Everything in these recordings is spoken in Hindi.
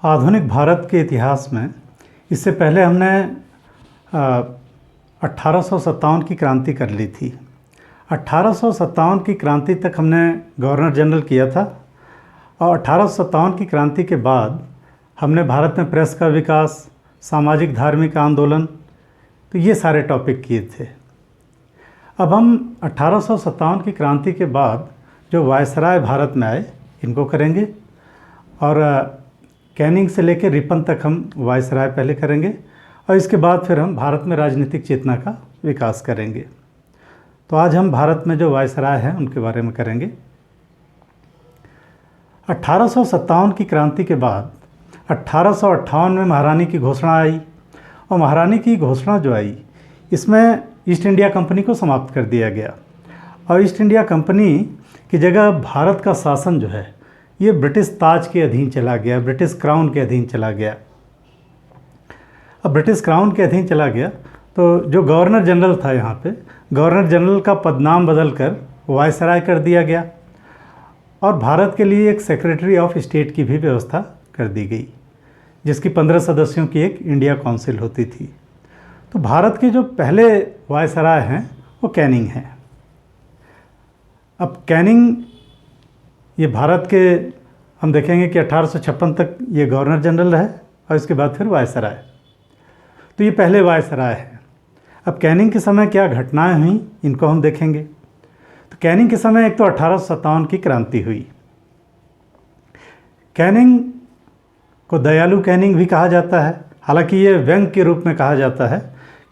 आधुनिक भारत के इतिहास में इससे पहले हमने 1857 की क्रांति कर ली थी। 1857 की क्रांति तक हमने गवर्नर जनरल किया था और 1857 की क्रांति के बाद हमने भारत में प्रेस का विकास, सामाजिक धार्मिक आंदोलन, तो ये सारे टॉपिक किए थे। अब हम 1857 की क्रांति के बाद जो वायसराय भारत में आए इनको करेंगे और कैनिंग से लेकर रिपन तक हम वायसराय पहले करेंगे और इसके बाद फिर हम भारत में राजनीतिक चेतना का विकास करेंगे। तो आज हम भारत में जो वायसराय हैं उनके बारे में करेंगे। 1857 की क्रांति के बाद 1858 में महारानी की घोषणा आई और महारानी की घोषणा जो आई इसमें ईस्ट इंडिया कंपनी को समाप्त कर दिया गया और ईस्ट इंडिया कंपनी की जगह भारत का शासन जो है ये ब्रिटिश ताज के अधीन चला गया, ब्रिटिश क्राउन के अधीन चला गया। अब ब्रिटिश क्राउन के अधीन चला गया तो जो गवर्नर जनरल था यहाँ पे, गवर्नर जनरल का पदनाम बदल कर वायसराय कर दिया गया और भारत के लिए एक सेक्रेटरी ऑफ स्टेट की भी व्यवस्था कर दी गई, जिसकी 15 सदस्यों की एक इंडिया काउंसिल होती थी। तो भारत के जो पहले वायसराय हैं वो कैनिंग हैं। अब कैनिंग ये भारत के हम देखेंगे कि 1856 तक ये गवर्नर जनरल रहे और इसके बाद फिर वायसराय। तो ये पहले वायसराय है। अब कैनिंग के समय क्या घटनाएं हुई इनको हम देखेंगे। तो कैनिंग के समय एक तो 1857 की क्रांति हुई। कैनिंग को दयालु कैनिंग भी कहा जाता है, हालांकि ये व्यंग के रूप में कहा जाता है,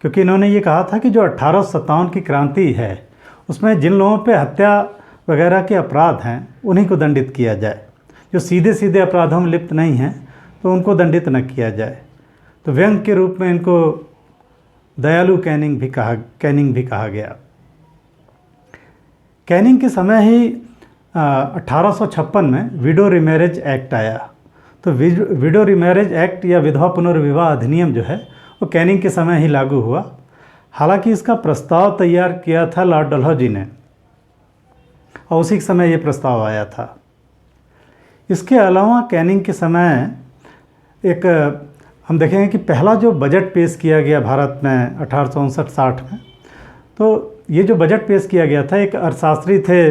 क्योंकि इन्होंने ये कहा था कि जो 1857 की क्रांति है उसमें जिन लोगों पे हत्या वगैरह के अपराध हैं उन्हीं को दंडित किया जाए, जो सीधे सीधे अपराधों में लिप्त नहीं हैं तो उनको दंडित न किया जाए। तो व्यंग के रूप में इनको दयालु कैनिंग भी कहा गया। कैनिंग के समय ही 1856 में विडो रिमैरेज एक्ट आया। तो विडो रिमैरेज एक्ट या विधवा पुनर्विवाह अधिनियम जो है वो कैनिंग के समय ही लागू हुआ। हालांकि इसका प्रस्ताव तैयार किया था लॉर्ड डलहौजी ने और उसी के समय ये प्रस्ताव आया था। इसके अलावा कैनिंग के समय एक हम देखेंगे कि पहला जो बजट पेश किया गया भारत में 1859-60 में, तो ये जो बजट पेश किया गया था, एक अर्थशास्त्री थे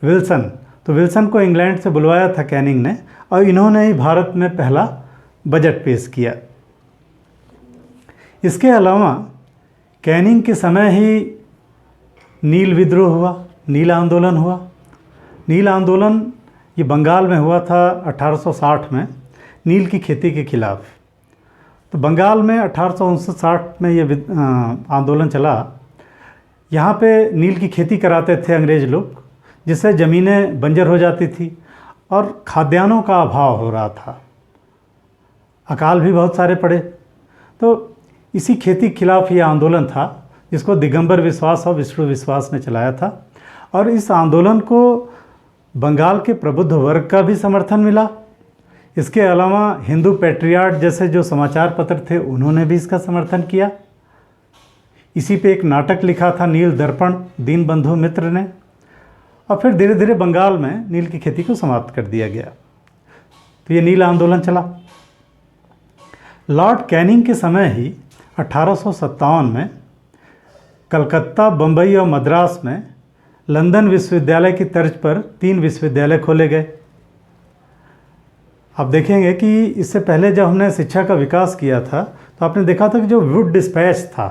विल्सन। तो विल्सन को इंग्लैंड से बुलवाया था कैनिंग ने और इन्होंने ही भारत में पहला बजट पेश किया। इसके अलावा कैनिंग के समय ही नील विद्रोह हुआ, नील आंदोलन हुआ। नील आंदोलन ये बंगाल में हुआ था 1860 में नील की खेती के खिलाफ। तो बंगाल में 1859-60 में ये आंदोलन चला। यहाँ पे नील की खेती कराते थे अंग्रेज़ लोग, जिससे ज़मीनें बंजर हो जाती थी और खाद्यान्नों का अभाव हो रहा था। अकाल भी बहुत सारे पड़े। तो इसी खेती के खिलाफ ये आंदोलन था जिसको दिगंबर विश्वास और विष्णु विश्वास ने चलाया था और इस आंदोलन को बंगाल के प्रबुद्ध वर्ग का भी समर्थन मिला। इसके अलावा हिंदू पैट्रियाट जैसे जो समाचार पत्र थे उन्होंने भी इसका समर्थन किया। इसी पे एक नाटक लिखा था नील दर्पण दीनबंधु मित्र ने और फिर धीरे धीरे बंगाल में नील की खेती को समाप्त कर दिया गया। तो ये नील आंदोलन चला। लॉर्ड कैनिंग के समय ही 1857 में कलकत्ता, बम्बई और मद्रास में लंदन विश्वविद्यालय की तर्ज पर 3 विश्वविद्यालय खोले गए। आप देखेंगे कि इससे पहले जब हमने शिक्षा का विकास किया था तो आपने देखा था कि जो वुड डिस्पैच था,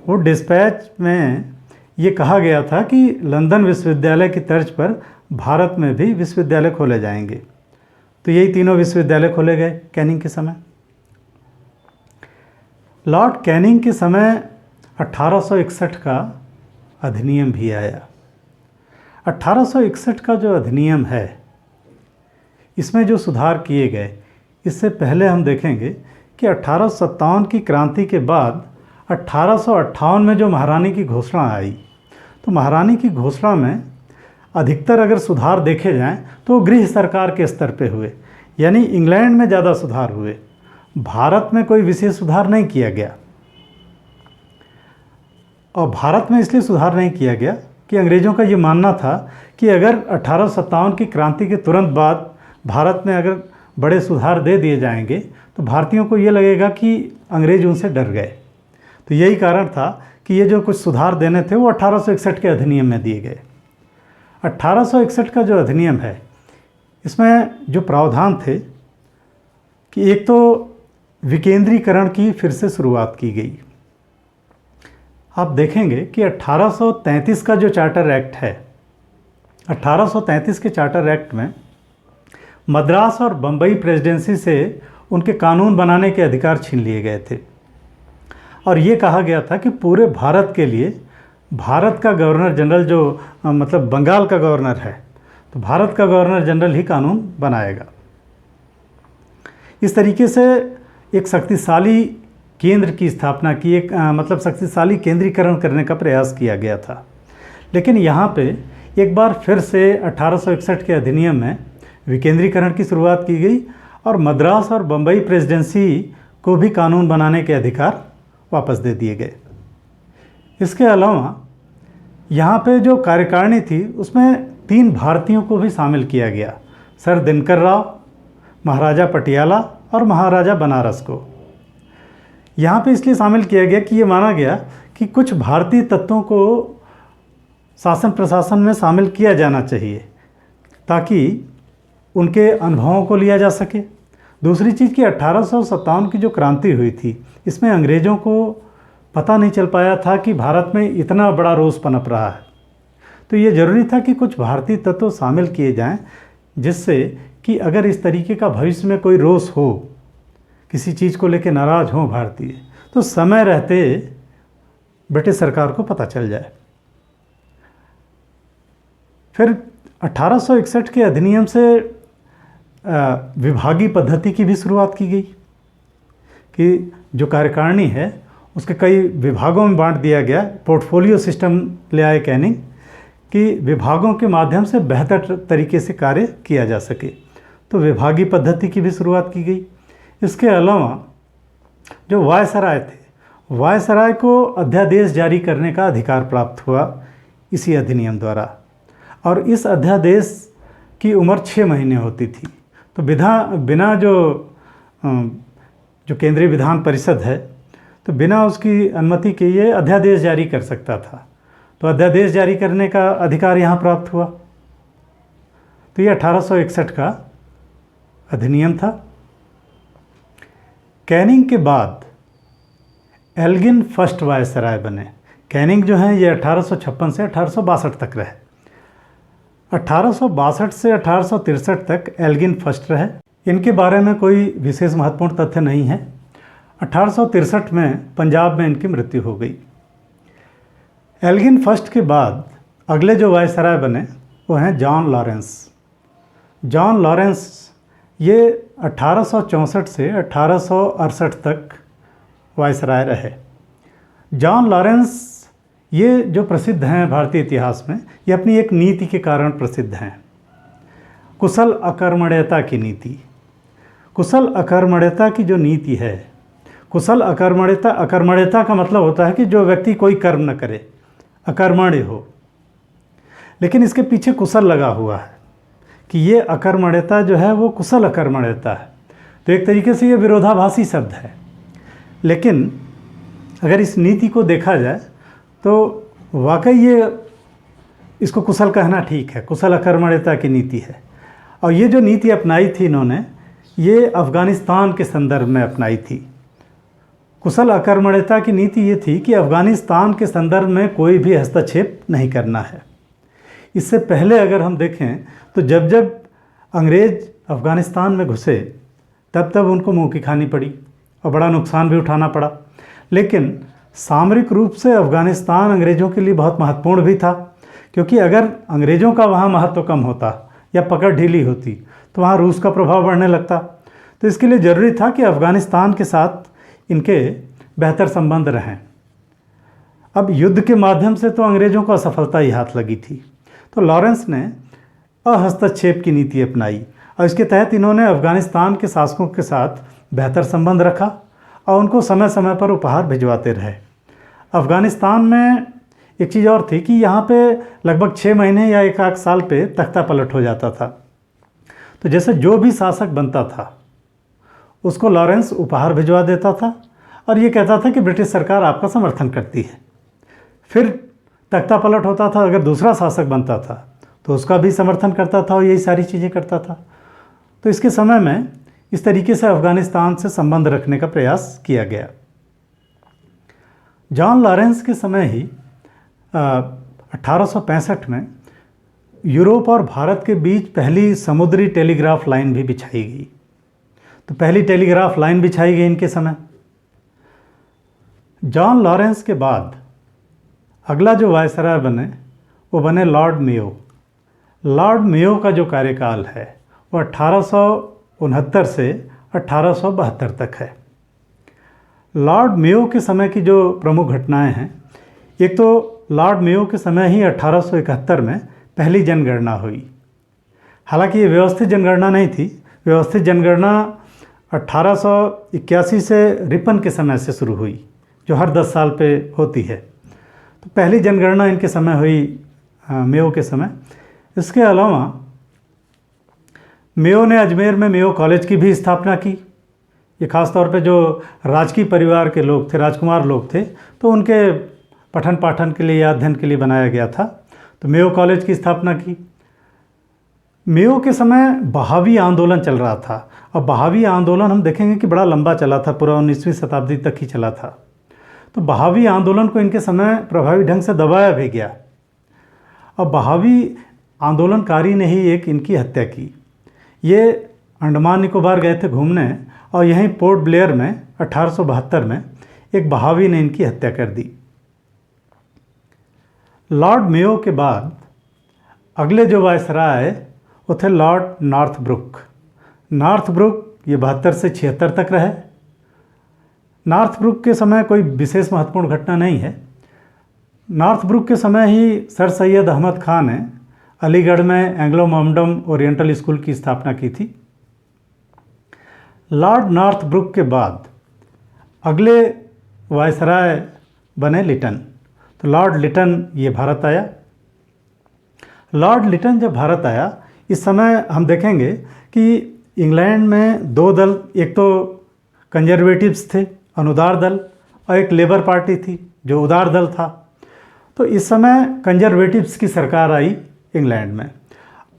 वुड डिस्पैच में ये कहा गया था कि लंदन विश्वविद्यालय की तर्ज पर भारत में भी विश्वविद्यालय खोले जाएंगे। तो यही तीनों विश्वविद्यालय खोले गए कैनिंग के समय। लॉर्ड कैनिंग के समय 1861 का अधिनियम भी आया। 1861 का जो अधिनियम है इसमें जो सुधार किए गए, इससे पहले हम देखेंगे कि 1857 की क्रांति के बाद 1858 में जो महारानी की घोषणा आई, तो महारानी की घोषणा में अधिकतर अगर सुधार देखे जाएं तो गृह सरकार के स्तर पे हुए, यानी इंग्लैंड में ज़्यादा सुधार हुए। भारत में कोई विशेष सुधार नहीं किया गया और भारत में इसलिए सुधार नहीं किया गया कि अंग्रेज़ों का ये मानना था कि अगर 1857 की क्रांति के तुरंत बाद भारत में अगर बड़े सुधार दे दिए जाएंगे तो भारतीयों को ये लगेगा कि अंग्रेज उनसे डर गए। तो यही कारण था कि ये जो कुछ सुधार देने थे वो 1861 के अधिनियम में दिए गए। 1861 का जो अधिनियम है, इसमें जो प्रावधान थे कि एक तो विकेंद्रीकरण की फिर से शुरुआत की गई। आप देखेंगे कि 1833 का जो चार्टर एक्ट है, 1833 के चार्टर एक्ट में मद्रास और बम्बई प्रेसिडेंसी से उनके कानून बनाने के अधिकार छीन लिए गए थे और ये कहा गया था कि पूरे भारत के लिए भारत का गवर्नर जनरल जो मतलब बंगाल का गवर्नर है, तो भारत का गवर्नर जनरल ही कानून बनाएगा। इस तरीके से एक शक्तिशाली केंद्र की स्थापना की, एक मतलब शक्तिशाली केंद्रीकरण करने का प्रयास किया गया था। लेकिन यहाँ पे एक बार फिर से 1861 के अधिनियम में विकेंद्रीकरण की शुरुआत की गई और मद्रास और बम्बई प्रेसिडेंसी को भी कानून बनाने के अधिकार वापस दे दिए गए। इसके अलावा यहाँ पे जो कार्यकारिणी थी उसमें 3 भारतीयों को भी शामिल किया गया, सर दिनकर राव, महाराजा पटियाला और महाराजा बनारस को। यहाँ पे इसलिए शामिल किया गया कि ये माना गया कि कुछ भारतीय तत्वों को शासन प्रशासन में शामिल किया जाना चाहिए ताकि उनके अनुभवों को लिया जा सके। दूसरी चीज़ कि 1857 की जो क्रांति हुई थी, इसमें अंग्रेज़ों को पता नहीं चल पाया था कि भारत में इतना बड़ा रोष पनप रहा है। तो ये ज़रूरी था कि कुछ भारतीय तत्व शामिल किए जाएं, जिससे कि अगर इस तरीके का भविष्य में कोई रोष हो, किसी चीज़ को लेकर नाराज़ हों भारतीय, तो समय रहते ब्रिटिश सरकार को पता चल जाए। फिर 1861 के अधिनियम से विभागीय पद्धति की भी शुरुआत की गई कि जो कार्यकारिणी है उसके कई विभागों में बांट दिया गया। पोर्टफोलियो सिस्टम ले आए कैनिंग कि विभागों के माध्यम से बेहतर तरीके से कार्य किया जा सके, तो विभागीय पद्धति की भी शुरुआत की गई। इसके अलावा जो वायसराय थे, वायसराय को अध्यादेश जारी करने का अधिकार प्राप्त हुआ इसी अधिनियम द्वारा और इस अध्यादेश की उम्र 6 महीने होती थी। तो बिना जो केंद्रीय विधान परिषद है, तो बिना उसकी अनुमति के ये अध्यादेश जारी कर सकता था। तो अध्यादेश जारी करने का अधिकार यहाँ प्राप्त हुआ। तो ये 1861 का अधिनियम था। कैनिंग के बाद एल्गिन फर्स्ट वायसराय बने। कैनिंग जो हैं ये 1856 से 1862 तक रहे। 1862 से 1863 तक एल्गिन फर्स्ट रहे। इनके बारे में कोई विशेष महत्वपूर्ण तथ्य नहीं है। 1863 में पंजाब में इनकी मृत्यु हो गई। एल्गिन फर्स्ट के बाद अगले जो वायसराय बने वो हैं जॉन लॉरेंस। जॉन लॉरेंस ये 1864 से 1868 तक वायसराय रहे। जॉन लॉरेंस ये जो प्रसिद्ध हैं भारतीय इतिहास में, ये अपनी एक नीति के कारण प्रसिद्ध हैं, कुशल अकर्मण्यता की नीति। कुशल अकर्मण्यता की जो नीति है, कुशल अकर्मण्यता, अकर्मण्यता का मतलब होता है कि जो व्यक्ति कोई कर्म न करे, अकर्मण्य हो, लेकिन इसके पीछे कुशल लगा हुआ है कि ये अकर्मण्यता जो है वो कुशल अकर्मण्यता है। तो एक तरीके से ये विरोधाभासी शब्द है, लेकिन अगर इस नीति को देखा जाए तो वाकई ये इसको कुशल कहना ठीक है, कुशल अकर्मण्यता की नीति है। और ये जो नीति अपनाई थी इन्होंने, ये अफ़गानिस्तान के संदर्भ में अपनाई थी। कुशल अकर्मण्यता की नीति ये थी कि अफ़गानिस्तान के संदर्भ में कोई भी हस्तक्षेप नहीं करना है। इससे पहले अगर हम देखें तो जब जब अंग्रेज़ अफ़गानिस्तान में घुसे तब तब उनको मुँह की खानी पड़ी और बड़ा नुकसान भी उठाना पड़ा। लेकिन सामरिक रूप से अफ़गानिस्तान अंग्रेज़ों के लिए बहुत महत्वपूर्ण भी था, क्योंकि अगर अंग्रेज़ों का वहाँ महत्व कम होता या पकड़ ढीली होती तो वहाँ रूस का प्रभाव बढ़ने लगता। तो इसके लिए ज़रूरी था कि अफ़गानिस्तान के साथ इनके बेहतर संबंध रहें। अब युद्ध के माध्यम से तो अंग्रेज़ों को असफलता ही हाथ लगी थी, तो लॉरेंस ने अहस्तक्षेप की नीति अपनाई और इसके तहत इन्होंने अफ़गानिस्तान के शासकों के साथ बेहतर संबंध रखा और उनको समय समय पर उपहार भिजवाते रहे। अफ़गानिस्तान में एक चीज़ और थी कि यहाँ पे लगभग 6 महीने या 1 आध साल पे तख्ता पलट हो जाता था। तो तो जैसे जो भी शासक बनता था उसको लॉरेंस उपहार भिजवा देता था और ये कहता था कि ब्रिटिश सरकार आपका समर्थन करती है। फिर तख्ता पलट होता था, अगर दूसरा शासक बनता था तो उसका भी समर्थन करता था और यही सारी चीज़ें करता था। तो इसके समय में इस तरीके से अफ़गानिस्तान से संबंध रखने का प्रयास किया गया। जॉन लॉरेंस के समय ही 1865 में यूरोप और भारत के बीच पहली समुद्री टेलीग्राफ लाइन भी बिछाई गई। तो पहली टेलीग्राफ लाइन बिछाई गई इनके समय। जॉन लॉरेंस के बाद अगला जो वायसराय बने वो बने लॉर्ड मेयो। लॉर्ड मेयो का जो कार्यकाल है वो 1869 से 1872 तक है। लॉर्ड मेयो के समय की जो प्रमुख घटनाएं हैं, एक तो लॉर्ड मेयो के समय ही 1871 में पहली जनगणना हुई। हालांकि ये व्यवस्थित जनगणना नहीं थी। व्यवस्थित जनगणना 1881 से रिपन के समय से शुरू हुई, जो हर 10 साल पे होती है। तो पहली जनगणना इनके समय हुई, मेयो के समय। इसके अलावा मेयो ने अजमेर में मेयो कॉलेज की भी स्थापना की। ये खास तौर पे जो राजकीय परिवार के लोग थे, राजकुमार लोग थे, तो उनके पठन पाठन के लिए या अध्ययन के लिए बनाया गया था। तो मेयो कॉलेज की स्थापना की। मेयो के समय बहावी आंदोलन चल रहा था और बहावी आंदोलन हम देखेंगे कि बड़ा लंबा चला था, पूरा 19वीं शताब्दी तक ही चला था। तो बहावी आंदोलन को इनके समय प्रभावी ढंग से दबाया भी गया और बहावी आंदोलनकारी ने ही एक इनकी हत्या की। ये अंडमान निकोबार गए थे घूमने और यहीं पोर्ट ब्लेयर में 1872 में एक बहावी ने इनकी हत्या कर दी। लॉर्ड मेयो के बाद अगले जो वायसराय आए वो थे लॉर्ड नॉर्थब्रुक। नॉर्थब्रुक ये 72 से 76 तक रहे। नॉर्थब्रुक के समय कोई विशेष महत्वपूर्ण घटना नहीं है। नॉर्थब्रुक के समय ही सर सैयद अहमद खान ने अलीगढ़ में एंग्लो मोहम्मडन ओरिएंटल स्कूल की स्थापना की थी। लॉर्ड नॉर्थब्रुक के बाद अगले वायसराय बने लिटन। तो लॉर्ड लिटन ये भारत आया। लॉर्ड लिटन जब भारत आया, इस समय हम देखेंगे कि इंग्लैंड में दो दल, एक तो कंजर्वेटिव्स थे, अनुदार दल, और एक लेबर पार्टी थी जो उदार दल था। तो इस समय कंजर्वेटिव्स की सरकार आई इंग्लैंड में,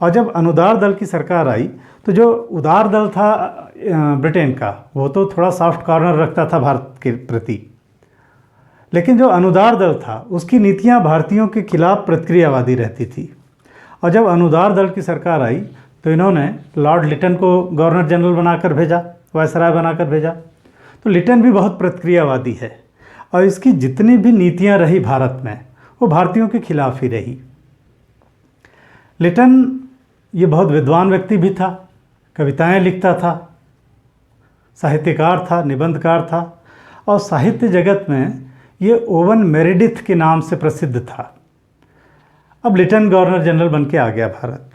और जब अनुदार दल की सरकार आई तो जो उदार दल था ब्रिटेन का, वो तो थोड़ा सॉफ्ट कॉर्नर रखता था भारत के प्रति, लेकिन जो अनुदार दल था उसकी नीतियां भारतीयों के खिलाफ प्रतिक्रियावादी रहती थी। और जब अनुदार दल की सरकार आई तो इन्होंने लॉर्ड लिटन को गवर्नर जनरल बनाकर भेजा, वायसराय बनाकर भेजा। तो लिटन भी बहुत प्रतिक्रियावादी है और इसकी जितनी भी नीतियां रही भारत में वो भारतीयों के खिलाफ ही रही। लिटन ये बहुत विद्वान व्यक्ति भी था, कविताएं लिखता था, साहित्यकार था, निबंधकार था, और साहित्य जगत में ये ओवन मेरेडिथ के नाम से प्रसिद्ध था। अब लिटन गवर्नर जनरल बन के आ गया भारत।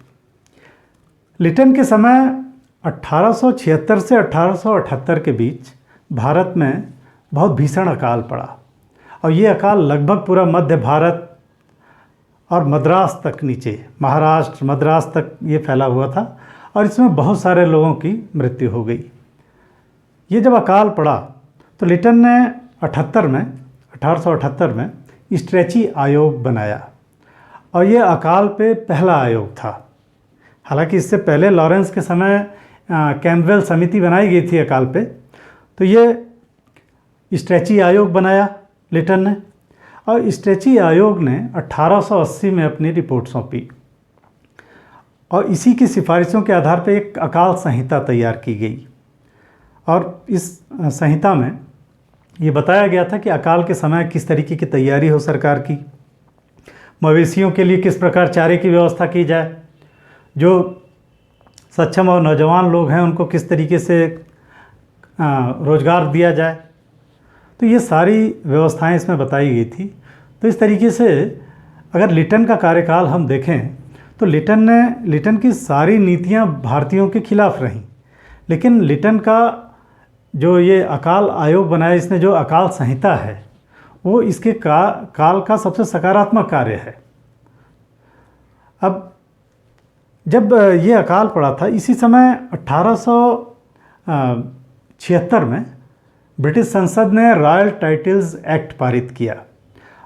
लिटन के समय 1876 से 1878 के बीच भारत में बहुत भीषण अकाल पड़ा, और ये अकाल लगभग पूरा मध्य भारत और मद्रास तक, नीचे महाराष्ट्र मद्रास तक ये फैला हुआ था, और इसमें बहुत सारे लोगों की मृत्यु हो गई। ये जब अकाल पड़ा तो लिटन ने 1878 में स्ट्रेची आयोग बनाया, और ये अकाल पे पहला आयोग था। हालांकि इससे पहले लॉरेंस के समय कैम्पबेल समिति बनाई गई थी अकाल पे, तो ये स्ट्रेची आयोग बनाया लिटन ने, और स्ट्रेची आयोग ने 1880 में अपनी रिपोर्ट सौंपी, और इसी की सिफारिशों के आधार पर एक अकाल संहिता तैयार की गई। और इस संहिता में ये बताया गया था कि अकाल के समय किस तरीके की तैयारी हो सरकार की, मवेशियों के लिए किस प्रकार चारे की व्यवस्था की जाए, जो सक्षम और नौजवान लोग हैं उनको किस तरीके से रोज़गार दिया जाए। तो ये सारी व्यवस्थाएं इसमें बताई गई थी। तो इस तरीके से अगर लिटन का कार्यकाल हम देखें तो लिटन की सारी नीतियां भारतीयों के खिलाफ रहीं, लेकिन लिटन का जो ये अकाल आयोग बनाया, इसने जो अकाल संहिता है, वो इसके काल का सबसे सकारात्मक कार्य है। अब जब ये अकाल पड़ा था, इसी समय 1876 में ब्रिटिश संसद ने रॉयल टाइटल्स एक्ट पारित किया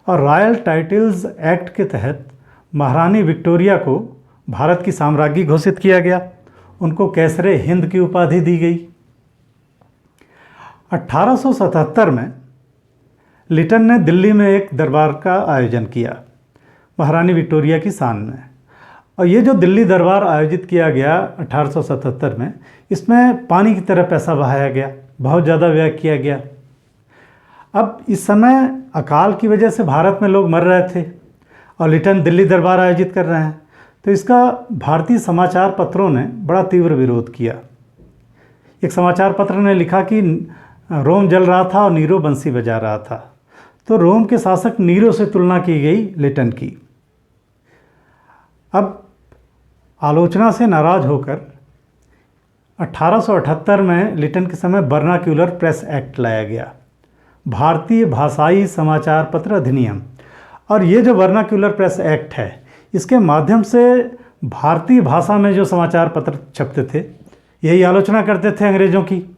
और रॉयल टाइटल्स एक्ट के तहत महारानी विक्टोरिया को भारत की साम्राज्ञी घोषित किया गया। उनको कैसरे हिंद की उपाधि दी गई। 1877 में लिटन ने दिल्ली में एक दरबार का आयोजन किया महारानी विक्टोरिया की शान में। और ये जो दिल्ली दरबार आयोजित किया गया 1877 में, इसमें पानी की तरह पैसा बहाया गया, बहुत ज़्यादा व्यय किया गया। अब इस समय अकाल की वजह से भारत में लोग मर रहे थे और लिटन दिल्ली दरबार आयोजित कर रहे हैं, तो इसका भारतीय समाचार पत्रों ने बड़ा तीव्र विरोध किया। एक समाचार पत्र ने लिखा कि रोम जल रहा था और नीरो बंसी बजा रहा था। तो रोम के शासक नीरो से तुलना की गई लिटन की। अब आलोचना से नाराज होकर 1878 में लिटन के समय वर्नाक्यूलर प्रेस एक्ट लाया गया, भारतीय भाषाई समाचार पत्र अधिनियम। और ये जो वर्नाक्यूलर प्रेस एक्ट है, इसके माध्यम से भारतीय भाषा में जो समाचार पत्र छपते थे, यही आलोचना करते थे अंग्रेज़ों की,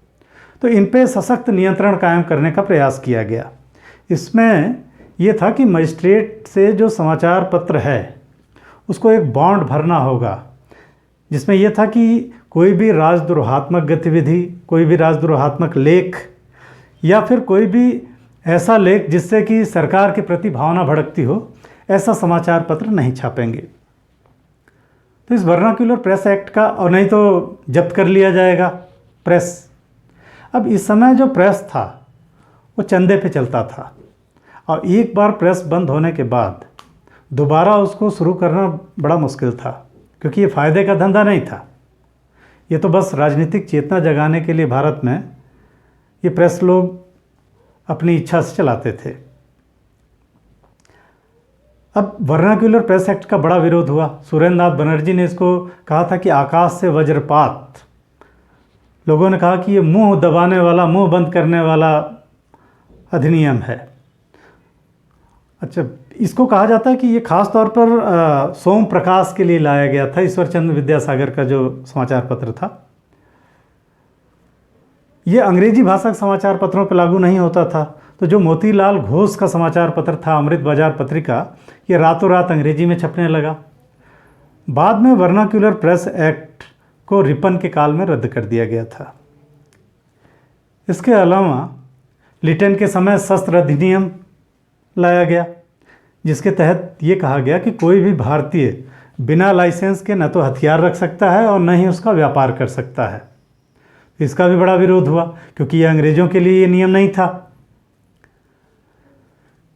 तो इन पे सशक्त नियंत्रण कायम करने का प्रयास किया गया। इसमें ये था कि मजिस्ट्रेट से जो समाचार पत्र है उसको एक बॉन्ड भरना होगा, जिसमें यह था कि कोई भी राजद्रोहात्मक गतिविधि, कोई भी राजद्रोहात्मक लेख या फिर कोई भी ऐसा लेख जिससे कि सरकार के प्रति भावना भड़कती हो, ऐसा समाचार पत्र नहीं छापेंगे। तो इस वर्नाक्यूलर प्रेस एक्ट का, और नहीं तो जब्त कर लिया जाएगा प्रेस। अब इस समय जो प्रेस था वो चंदे पे चलता था और एक बार प्रेस बंद होने के बाद दोबारा उसको शुरू करना बड़ा मुश्किल था, क्योंकि ये फ़ायदे का धंधा नहीं था। ये तो बस राजनीतिक चेतना जगाने के लिए भारत में ये प्रेस लोग अपनी इच्छा से चलाते थे। अब वर्नाक्यूलर प्रेस एक्ट का बड़ा विरोध हुआ। सुरेंद्र नाथ बनर्जी ने इसको कहा था कि आकाश से वज्रपात। लोगों ने कहा कि ये मुंह दबाने वाला, मुंह बंद करने वाला अधिनियम है। अच्छा, इसको कहा जाता है कि ये खास तौर पर सोम प्रकाश के लिए लाया गया था, ईश्वर चंद्र विद्यासागर का जो समाचार पत्र था। ये अंग्रेजी भाषा के समाचार पत्रों पर लागू नहीं होता था। तो जो मोतीलाल घोष का समाचार पत्र था, अमृत बाजार पत्रिका, ये रातों रात अंग्रेजी में छपने लगा। बाद में वर्नाक्यूलर प्रेस एक्ट को रिपन के काल में रद्द कर दिया गया था। इसके अलावा लिटन के समय शस्त्र अधिनियम लाया गया, जिसके तहत ये कहा गया कि कोई भी भारतीय बिना लाइसेंस के न तो हथियार रख सकता है और न ही उसका व्यापार कर सकता है। इसका भी बड़ा विरोध हुआ, क्योंकि ये अंग्रेज़ों के लिए ये नियम नहीं था।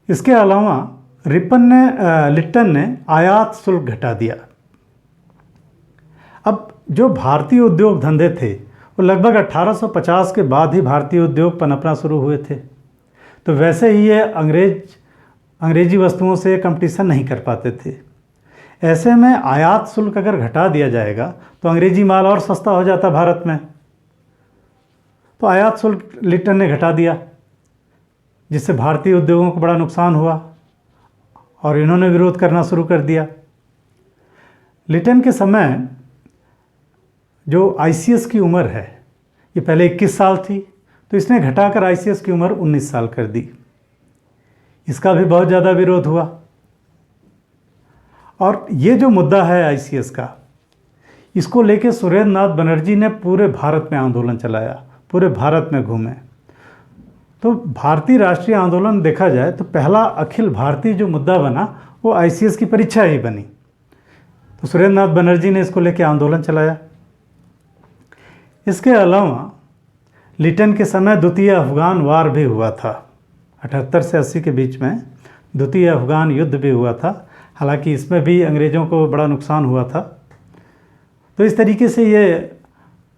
इसके अलावा लिटन ने आयात शुल्क घटा दिया। अब जो भारतीय उद्योग धंधे थे वो लगभग 1850 के बाद ही भारतीय उद्योग पनपना शुरू हुए थे। तो वैसे ही ये अंग्रेजी वस्तुओं से कंपटीशन नहीं कर पाते थे। ऐसे में आयात शुल्क अगर घटा दिया जाएगा तो अंग्रेजी माल और सस्ता हो जाता भारत में। तो आयात शुल्क लिटन ने घटा दिया, जिससे भारतीय उद्योगों को बड़ा नुकसान हुआ और इन्होंने विरोध करना शुरू कर दिया। लिटन के समय जो आईसीएस की उम्र है, ये पहले 21 साल थी, तो इसने घटाकर आईसीएस की उम्र 19 साल कर दी। इसका भी बहुत ज़्यादा विरोध हुआ। और ये जो मुद्दा है आईसीएस का, इसको लेके सुरेंद्र नाथ बनर्जी ने पूरे भारत में आंदोलन चलाया, पूरे भारत में घूमे। तो भारतीय राष्ट्रीय आंदोलन देखा जाए तो पहला अखिल भारतीय जो मुद्दा बना वो आईसीएस की परीक्षा ही बनी। तो सुरेंद्र नाथ बनर्जी ने इसको लेके आंदोलन चलाया। इसके अलावा लिटन के समय द्वितीय अफगान वार भी हुआ था। 78 से 80 के बीच में द्वितीय अफगान युद्ध भी हुआ था। हालांकि इसमें भी अंग्रेज़ों को बड़ा नुकसान हुआ था। तो इस तरीके से ये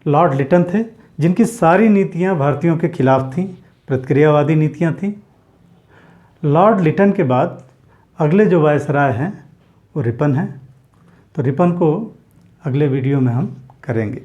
लॉर्ड लिटन थे, जिनकी सारी नीतियां भारतीयों के खिलाफ थीं, प्रतिक्रियावादी नीतियां थीं। लॉर्ड लिटन के बाद अगले जो वायसराय हैं वो रिपन हैं। तो रिपन को अगले वीडियो में हम करेंगे।